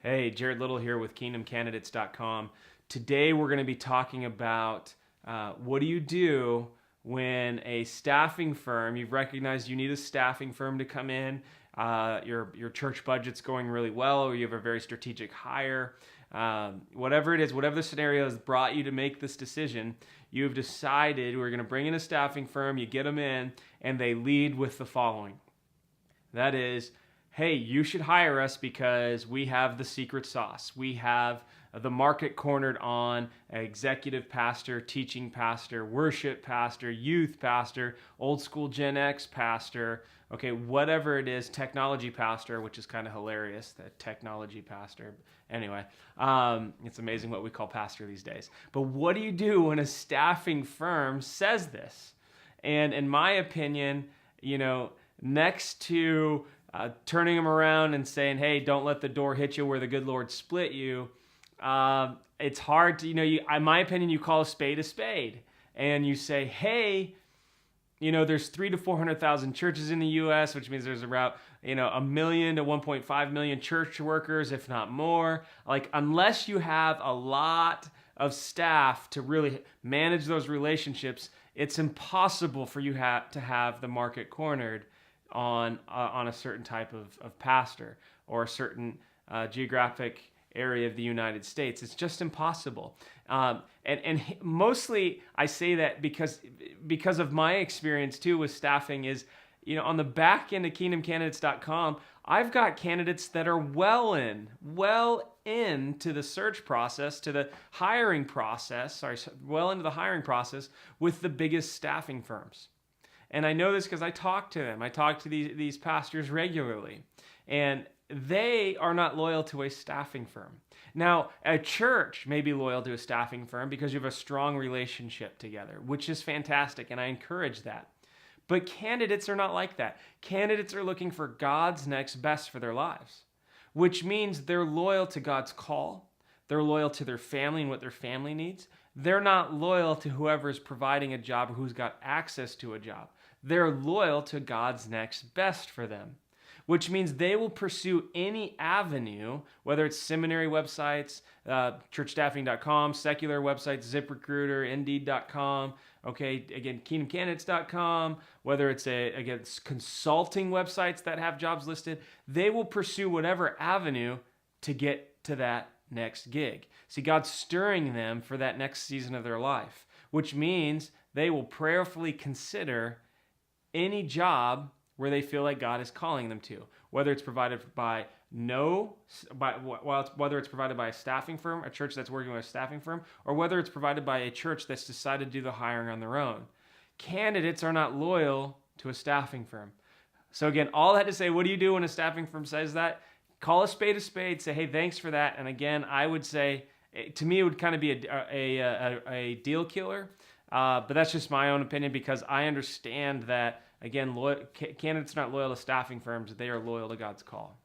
Hey, Jared Little here with KingdomCandidates.com. Today we're going to be talking about what do you do when a staffing firm, you've recognized you need a staffing firm to come in, your church budget's going really well, or you have a very strategic hire, whatever it is, whatever the scenario has brought you to make this decision, you've decided we're going to bring in a staffing firm, you get them in, and they lead with the following. That is, hey, you should hire us because we have the secret sauce. We have the market cornered on executive pastor, teaching pastor, worship pastor, youth pastor, old school Gen X pastor, okay, whatever it is, technology pastor, which is kind of hilarious, that technology pastor. Anyway, it's amazing what we call pastor these days. But what do you do when a staffing firm says this? And in my opinion, next to turning them around and saying, hey, don't let the door hit you where the good Lord split you, it's hard to, in my opinion, you call a spade, and you say, hey, there's 300,000 to 400,000 churches in the U.S., which means there's around, 1 million to 1.5 million church workers, if not more. Like, unless you have a lot of staff to really manage those relationships, it's impossible for you to have the market cornered on a certain type of pastor or a certain geographic area of the United States. It's just impossible. And mostly I say that because of my experience too with staffing is, on the back end of KingdomCandidates.com, I've got candidates that are well into the search process, to the hiring process, well into the hiring process with the biggest staffing firms. And I know this because I talk to them. I talk to these pastors regularly. And they are not loyal to a staffing firm. Now, a church may be loyal to a staffing firm because you have a strong relationship together, which is fantastic, and I encourage that. But candidates are not like that. Candidates are looking for God's next best for their lives, which means they're loyal to God's call. They're loyal to their family and what their family needs. They're not loyal to whoever's providing a job or who's got access to a job. They're loyal to God's next best for them, which means they will pursue any avenue, whether it's seminary websites, churchstaffing.com, secular websites, ZipRecruiter, Indeed.com, okay, again, KingdomCandidates.com, whether it's consulting websites that have jobs listed, they will pursue whatever avenue to get to that next gig. See, God's stirring them for that next season of their life, which means they will prayerfully consider any job where they feel like God is calling them to, whether it's provided by whether it's provided by a staffing firm, a church that's working with a staffing firm, or whether it's provided by a church that's decided to do the hiring on their own. Candidates are not loyal to a staffing firm. So again, all that to say, what do you do when a staffing firm says that? Call a spade, say, hey, thanks for that. And again, I would say, to me, it would kind of be a deal killer. But that's just my own opinion because I understand that, again, candidates are not loyal to staffing firms. They are loyal to God's call.